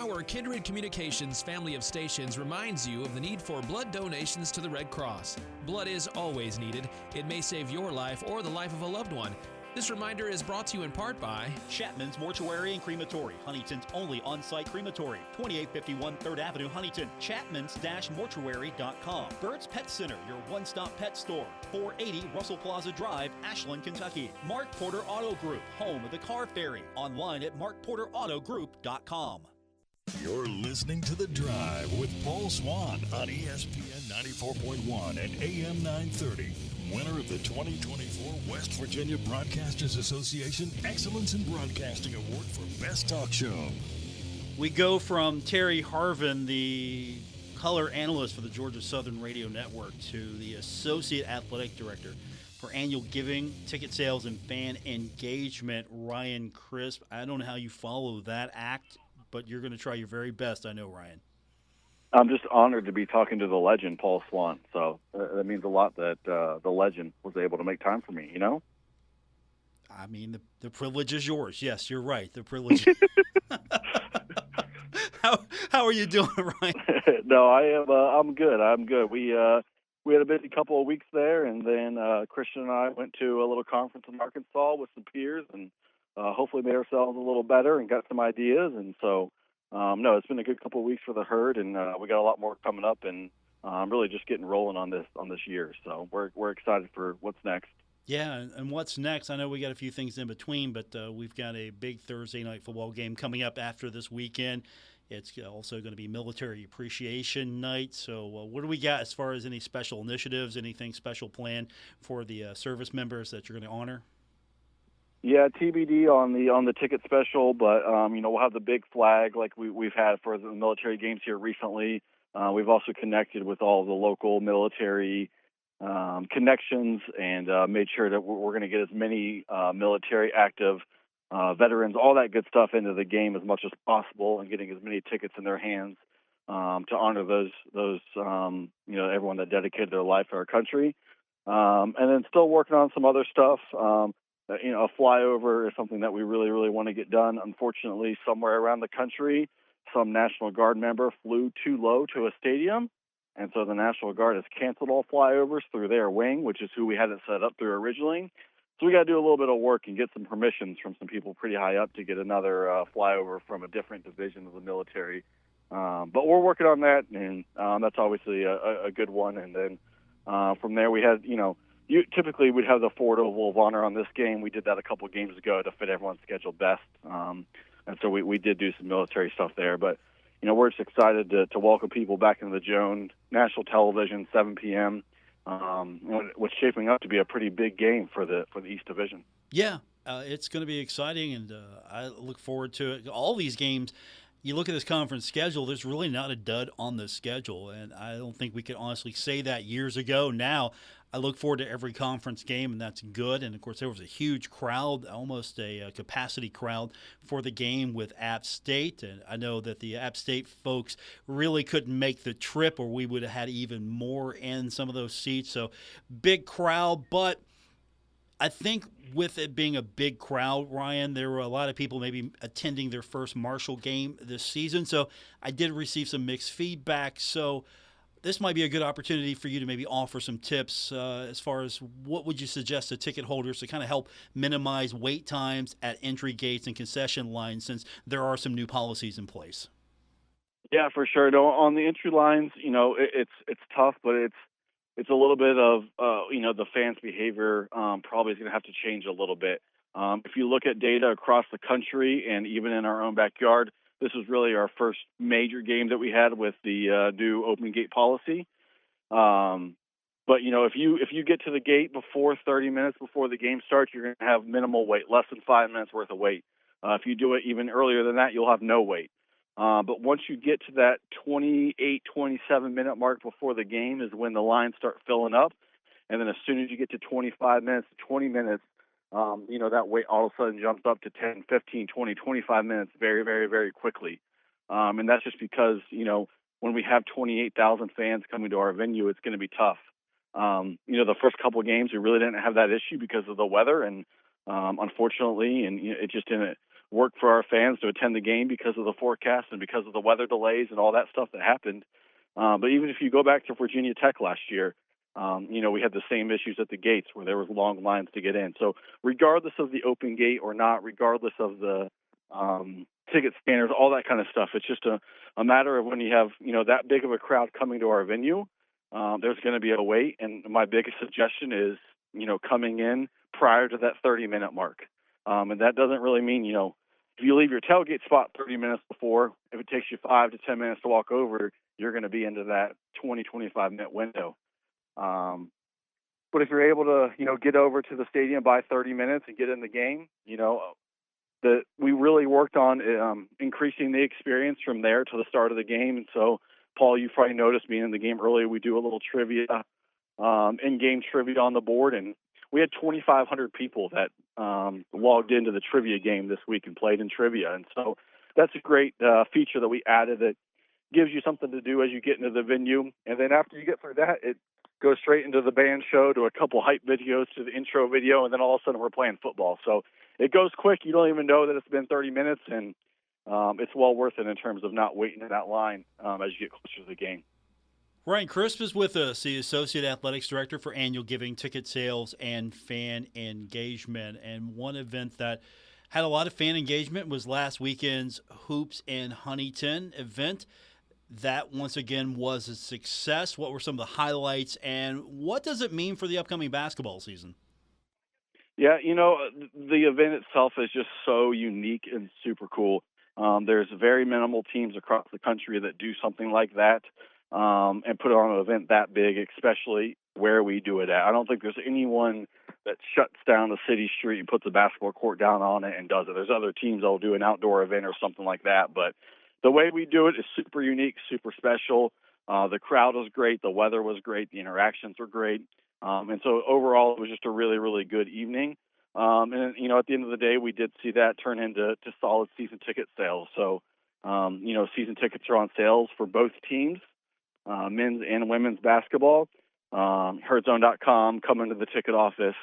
Our Kindred Communications family of stations reminds you of the need for blood donations to the Red Cross. Blood is always needed. It may save your life or the life of a loved one. This reminder is brought to you in part by Chapman's Mortuary and Crematory, Huntington's only on-site crematory, 2851 3rd Avenue, Huntington. Chapmans-mortuary.com. Burt's Pet Center, your one-stop pet store, 480 Russell Plaza Drive, Ashland, Kentucky. Mark Porter Auto Group, home of the Car Ferry. Online at markporterautogroup.com. You're listening to The Drive with Paul Swann on ESPN 94.1 and AM 930. Winner of the 2024 West Virginia Broadcasters Association Excellence in Broadcasting Award for Best Talk Show. We go from Terry Harvin, the color analyst for the Georgia Southern Radio Network, to the Associate Athletic Director for Annual Giving, Ticket Sales, and Fan Engagement, Ryan Crisp. I don't know how you follow that act, but you're going to try your very best, I know, Ryan. I'm just honored to be talking to the legend, Paul Swann. So that means a lot that the legend was able to make time for me, you know? I mean, the privilege is yours. Yes, you're right. The privilege. How are you doing, Ryan? No, I'm good. I'm good. We had a busy couple of weeks there, and then Christian and I went to a little conference in Arkansas with some peers, and hopefully made ourselves a little better and got some ideas. And so, no, it's been a good couple of weeks for the herd, and we got a lot more coming up, and I'm really just getting rolling on this year. So we're excited for what's next. Yeah, and what's next? I know we got a few things in between, but we've got a big Thursday night football game coming up after this weekend. It's also going to be Military Appreciation Night. So what do we got as far as any special initiatives, anything special planned for the service members that you're going to honor? Yeah, TBD on the ticket special, but we'll have the big flag like we've had for the military games here recently. We've also connected with all the local military connections and made sure that we're going to get as many military active veterans, all that good stuff into the game as much as possible, and getting as many tickets in their hands to honor those everyone that dedicated their life to our country. And then still working on some other stuff. A flyover is something that we really, really want to get done. Unfortunately, somewhere around the country, some National Guard member flew too low to a stadium, and so the National Guard has canceled all flyovers through their wing, which is who we had it set up through originally. So we got to do a little bit of work and get some permissions from some people pretty high up to get another flyover from a different division of the military. But we're working on that, and that's obviously a good one. And then from there, we had, typically we'd have the Ford Oval of Honor on this game. We did that a couple of games ago to fit everyone's schedule best. And so we did do some military stuff there. But, we're just excited to welcome people back into the Joan, national television, 7 p.m., what's shaping up to be a pretty big game for the East Division. Yeah, it's going to be exciting, and I look forward to it. All these games, you look at this conference schedule, there's really not a dud on the schedule, and I don't think we could honestly say that years ago. Now, I look forward to every conference game, and that's good. And, of course, there was a huge crowd, almost a capacity crowd for the game with App State. And I know that the App State folks really couldn't make the trip, or we would have had even more in some of those seats. So, big crowd, but I think with it being a big crowd, Ryan, there were a lot of people maybe attending their first Marshall game this season. So I did receive some mixed feedback. So this might be a good opportunity for you to maybe offer some tips as far as what would you suggest to ticket holders to kind of help minimize wait times at entry gates and concession lines, since there are some new policies in place. Yeah, for sure. No, on the entry lines, it's tough, but it's a little bit of, the fans' behavior probably is going to have to change a little bit. If you look at data across the country and even in our own backyard, this was really our first major game that we had with the new open gate policy. But, if you get to the gate before 30 minutes before the game starts, you're going to have minimal wait, less than 5 minutes worth of wait. If you do it even earlier than that, you'll have no wait. But once you get to that 28, 27-minute mark before the game is when the lines start filling up. And then as soon as you get to 25 minutes to 20 minutes, that wait all of a sudden jumps up to 10, 15, 20, 25 minutes very, very, very quickly. And that's just because, when we have 28,000 fans coming to our venue, it's going to be tough. The first couple of games, we really didn't have that issue because of the weather. And unfortunately, and it just didn't work for our fans to attend the game because of the forecast and because of the weather delays and all that stuff that happened. But even if you go back to Virginia Tech last year, we had the same issues at the gates where there was long lines to get in. So regardless of the open gate or not, regardless of the ticket scanners, all that kind of stuff, it's just a matter of when you have, that big of a crowd coming to our venue, there's going to be a wait. And my biggest suggestion is, coming in prior to that 30-minute mark. And that doesn't really mean, if you leave your tailgate spot 30 minutes before, if it takes you 5 to 10 minutes to walk over, you're going to be into that 20, 25-minute window. But if you're able to, get over to the stadium by 30 minutes and get in the game, we really worked on increasing the experience from there to the start of the game. And so, Paul, you probably noticed being in the game earlier, we do a little trivia, in-game trivia on the board, and we had 2,500 people that logged into the trivia game this week and played in trivia. And so that's a great feature that we added that gives you something to do as you get into the venue. And then after you get through that, it goes straight into the band show, to a couple hype videos, to the intro video, and then all of a sudden we're playing football. So it goes quick. You don't even know that it's been 30 minutes, and it's well worth it in terms of not waiting in that line as you get closer to the game. Ryan Crisp is with us, the Associate Athletics Director for Annual Giving, Ticket Sales, and Fan Engagement. And one event that had a lot of fan engagement was last weekend's Hoops in Huntington event. That, once again, was a success. What were some of the highlights, and what does it mean for the upcoming basketball season? Yeah, the event itself is just so unique and super cool. There's very minimal teams across the country that do something like that. And put on an event that big, especially where we do it at. I don't think there's anyone that shuts down the city street and puts a basketball court down on it and does it. There's other teams that will do an outdoor event or something like that. But the way we do it is super unique, super special. The crowd was great. The weather was great. The interactions were great. And so overall, it was just a really, really good evening. And, at the end of the day, we did see that turn into solid season ticket sales. So, season tickets are on sales for both teams. Men's and women's basketball. Herdzone.com, come into the ticket office.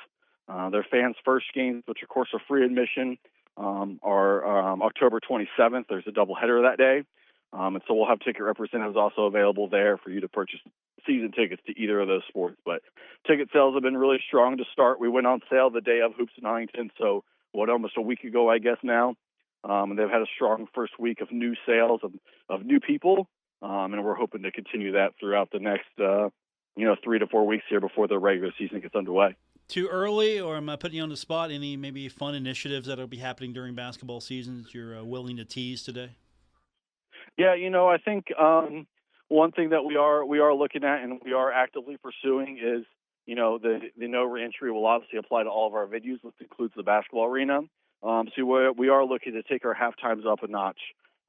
Their fans' first games, which of course are free admission, are October 27th. There's a doubleheader that day. And so we'll have ticket representatives also available there for you to purchase season tickets to either of those sports. But ticket sales have been really strong to start. We went on sale the day of Hoops in Huntington, so almost a week ago, I guess now. And they've had a strong first week of new sales of new people, and we're hoping to continue that throughout the next 3 to 4 weeks here before the regular season gets underway. Too early, or am I putting you on the spot? Any maybe fun initiatives that will be happening during basketball season that you're willing to tease today? Yeah, I think one thing that we are looking at and we are actively pursuing is, the no reentry will obviously apply to all of our venues. This includes the basketball arena. So we are looking to take our halftimes up a notch.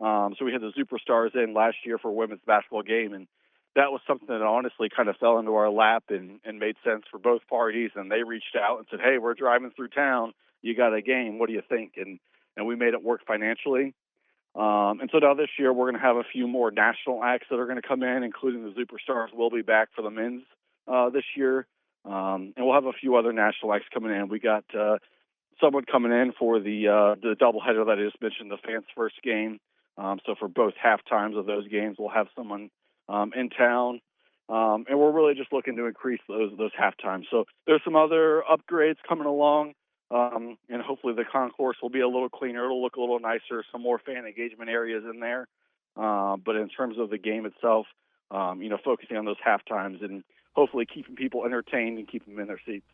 So we had the Superstars in last year for a women's basketball game, and that was something that honestly kind of fell into our lap and made sense for both parties. And they reached out and said, "Hey, we're driving through town. You got a game. What do you think?" And we made it work financially. And so now this year we're going to have a few more national acts that are going to come in, including the Superstars will be back for the men's this year. And we'll have a few other national acts coming in. We got someone coming in for the doubleheader that I just mentioned, the fans' first game. So for both half times of those games, we'll have someone in town. And we're really just looking to increase those half times. So there's some other upgrades coming along. And hopefully the concourse will be a little cleaner. It'll look a little nicer, some more fan engagement areas in there. But in terms of the game itself, focusing on those half times and hopefully keeping people entertained and keeping them in their seats.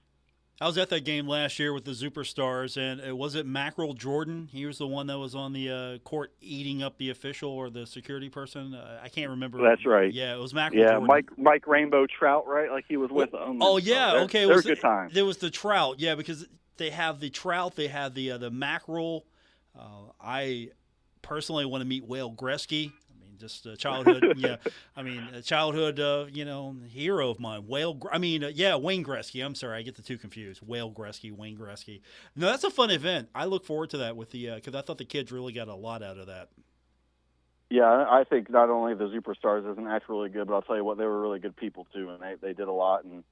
I was at that game last year with the Superstars, and was it Mackerel Jordan? He was the one that was on the court eating up the official or the security person. I can't remember. That's right. Yeah, it was Mackerel Jordan. Yeah, Mike Rainbow Trout, right? Like he was with them. Oh, yeah, okay. There was a good time. There was the Trout, yeah, because they have the Trout, they have the Mackerel. I personally want to meet Whale Gretzky. Just a childhood, yeah. I mean, a childhood, hero of mine. Wayne Gretzky. I'm sorry, I get the two confused. Whale Gretzky, Wayne Gretzky. No, that's a fun event. I look forward to that with because I thought the kids really got a lot out of that. Yeah, I think not only the Superstars isn't act really good, but I'll tell you what, they were really good people too, and they did a lot, and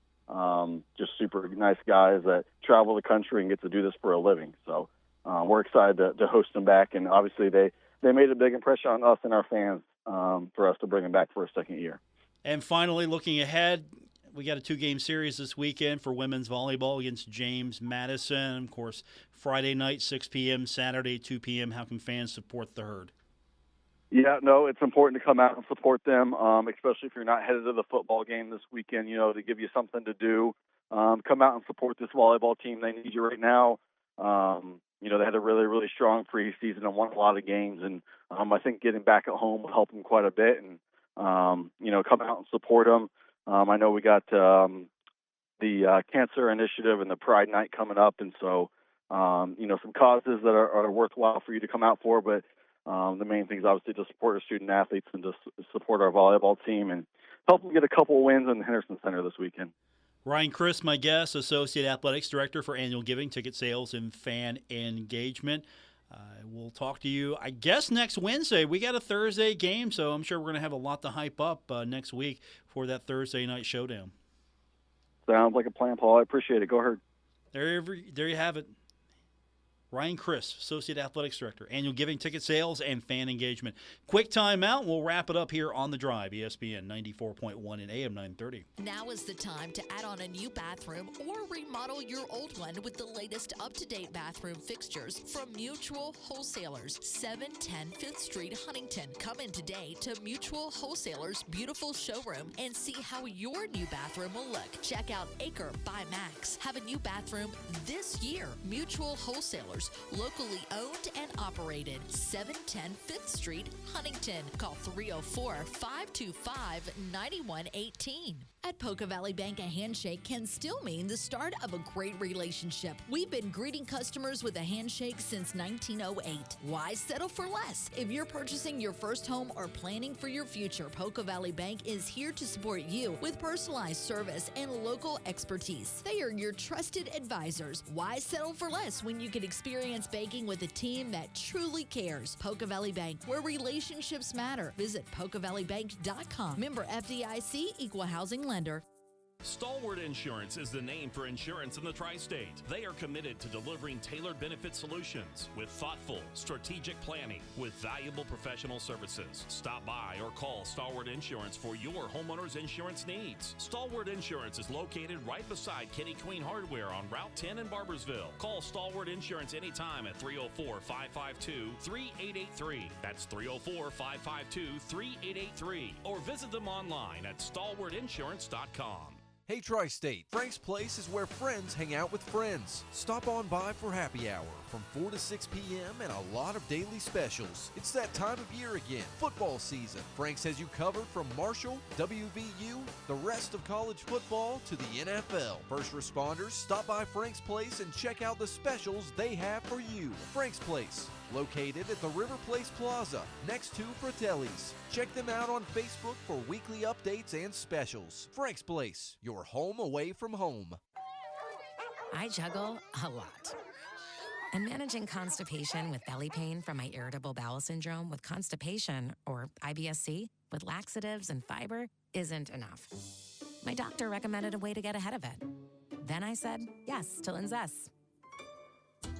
just super nice guys that travel the country and get to do this for a living. So we're excited to host them back, and obviously they made a big impression on us and our fans. For us to bring them back for a second year. And finally, looking ahead, we got a 2-game series this weekend for women's volleyball against James Madison. Of course, Friday night, 6 p.m., Saturday, 2 p.m. How can fans support the Herd? Yeah, no, it's important to come out and support them, especially if you're not headed to the football game this weekend, to give you something to do. Come out and support this volleyball team. They need you right now. They had a really, really strong preseason and won a lot of games. And I think getting back at home will help them quite a bit. And, come out and support them. I know we got the Cancer Initiative and the Pride Night coming up. And so, some causes that are worthwhile for you to come out for. But the main thing is obviously to support our student athletes and to support our volleyball team and help them get a couple of wins in the Henderson Center this weekend. Ryan Chris, my guest, Associate Athletics Director for Annual Giving, Ticket Sales, and Fan Engagement. We'll talk to you, I guess, next Wednesday. We got a Thursday game, so I'm sure we're going to have a lot to hype up next week for that Thursday night showdown. Sounds like a plan, Paul. I appreciate it. Go ahead. There you have it. Ryan Chris, Associate Athletics Director, Annual Giving, Ticket Sales, and Fan Engagement. Quick timeout. We'll wrap it up here on The Drive, ESPN 94.1 and AM 930. Now is the time to add on a new bathroom or remodel your old one with the latest up-to-date bathroom fixtures from Mutual Wholesalers, 710 5th Street, Huntington. Come in today to Mutual Wholesalers' beautiful showroom and see how your new bathroom will look. Check out Acre by Max. Have a new bathroom this year. Mutual Wholesalers, locally owned and operated, 710 5th Street, Huntington. Call 304-525-9118. At Poca Valley Bank, a handshake can still mean the start of a great relationship. We've been greeting customers with a handshake since 1908. Why settle for less? If you're purchasing your first home or planning for your future, Poca Valley Bank is here to support you with personalized service and local expertise. They are your trusted advisors. Why settle for less when you can experience banking with a team that truly cares? Poca Valley Bank, where relationships matter. Visit PocaValleyBank.com. Member FDIC, Equal Housing Lender. Stalwart Insurance is the name for insurance in the tri-state. They are committed to delivering tailored benefit solutions with thoughtful, strategic planning with valuable professional services. Stop by or call Stalwart Insurance for your homeowner's insurance needs. Stalwart Insurance is located right beside Kenny Queen Hardware on Route 10 in Barbersville. Call Stalwart Insurance anytime at 304-552-3883. That's 304-552-3883. Or visit them online at stalwartinsurance.com. Hey Tri-State, Frank's Place is where friends hang out with friends. Stop on by for happy hour from 4 to 6 p.m. and a lot of daily specials. It's that time of year again, football season. Frank's has you covered from Marshall, WVU, the rest of college football to the NFL. First responders, stop by Frank's Place and check out the specials they have for you. Frank's Place, located at the River Place Plaza, next to Fratelli's. Check them out on Facebook for weekly updates and specials. Frank's Place, your home away from home. I juggle a lot. And managing constipation with belly pain from my irritable bowel syndrome with constipation, or IBS-C, with laxatives and fiber isn't enough. My doctor recommended a way to get ahead of it. Then I said yes to Linzess.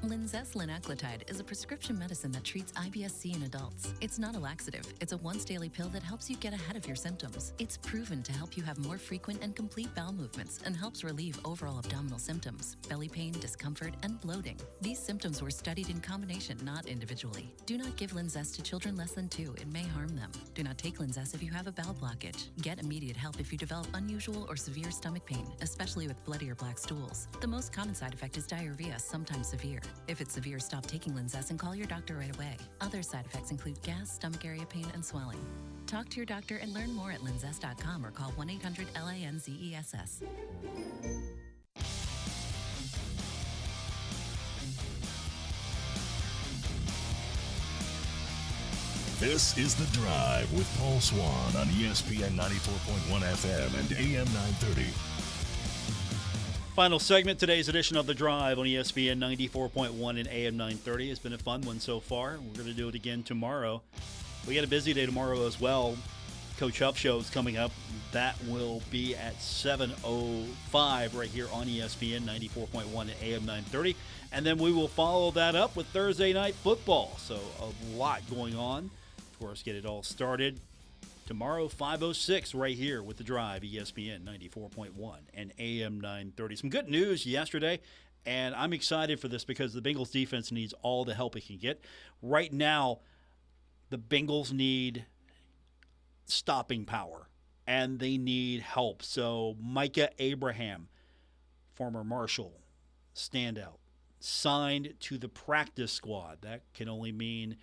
Linzess linaclotide is a prescription medicine that treats IBS-C in adults. It's not a laxative. It's a once-daily pill that helps you get ahead of your symptoms. It's proven to help you have more frequent and complete bowel movements and helps relieve overall abdominal symptoms, belly pain, discomfort, and bloating. These symptoms were studied in combination, not individually. Do not give Linzess to children less than 2. It may harm them. Do not take Linzess if you have a bowel blockage. Get immediate help if you develop unusual or severe stomach pain, especially with bloody or black stools. The most common side effect is diarrhea, sometimes severe. If it's severe, stop taking Linzess and call your doctor right away. Other side effects include gas, stomach area pain, and swelling. Talk to your doctor and learn more at linzess.com or call 1-800-LANZESS. This is The Drive with Paul Swann on ESPN 94.1 FM and AM 930. Final segment, today's edition of The Drive on ESPN 94.1 and AM 930. It's been a fun one so far. We're going to do it again tomorrow. We got a busy day tomorrow as well. Coach Huff Show is coming up. That will be at 7:05 right here on ESPN 94.1 and AM 930. And then we will follow that up with Thursday Night Football. So a lot going on. Of course, get it all started tomorrow, 5:06 right here with The Drive, ESPN 94.1 and AM 930. Some good news yesterday, and I'm excited for this because the Bengals defense needs all the help it can get. Right now, the Bengals need stopping power, and they need help. So Micah Abraham, former Marshall standout, signed to the practice squad. That can only mean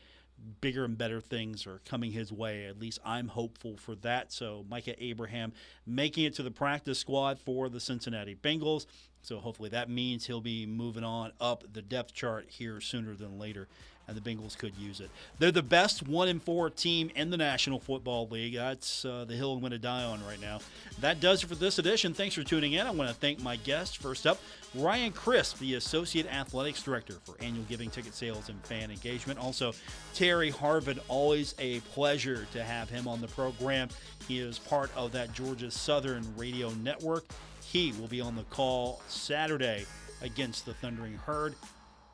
bigger and better things are coming his way. At least I'm hopeful for that. So Micah Abraham making it to the practice squad for the Cincinnati Bengals. So hopefully that means he'll be moving on up the depth chart here sooner than later, and the Bengals could use it. They're the best 1-4 team in the National Football League. That's the hill I'm going to die on right now. That does it for this edition. Thanks for tuning in. I want to thank my guests. First up, Ryan Crisp, the Associate Athletics Director for Annual Giving, Ticket Sales, and Fan Engagement. Also, Terry Harvin, always a pleasure to have him on the program. He is part of that Georgia Southern Radio Network. He will be on the call Saturday against the Thundering Herd.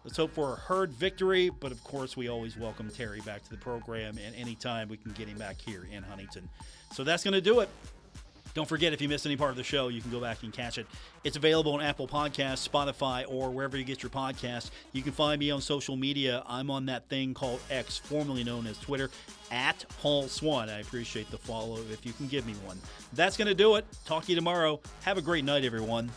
Let's hope for a Herd victory, but of course we always welcome Terry back to the program, and anytime we can get him back here in Huntington. So that's going to do it. Don't forget, if you missed any part of the show, you can go back and catch it. It's available on Apple Podcasts, Spotify, or wherever you get your podcasts. You can find me on social media. I'm on that thing called X, formerly known as Twitter, at Paul Swann. I appreciate the follow if you can give me one. That's going to do it. Talk to you tomorrow. Have a great night, everyone.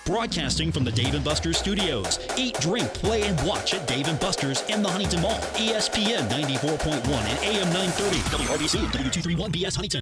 Broadcasting from the Dave & Buster's studios. Eat, drink, play, and watch at Dave & Buster's in the Huntington Mall. ESPN 94.1 and AM 930. WRBC, W231BS Huntington.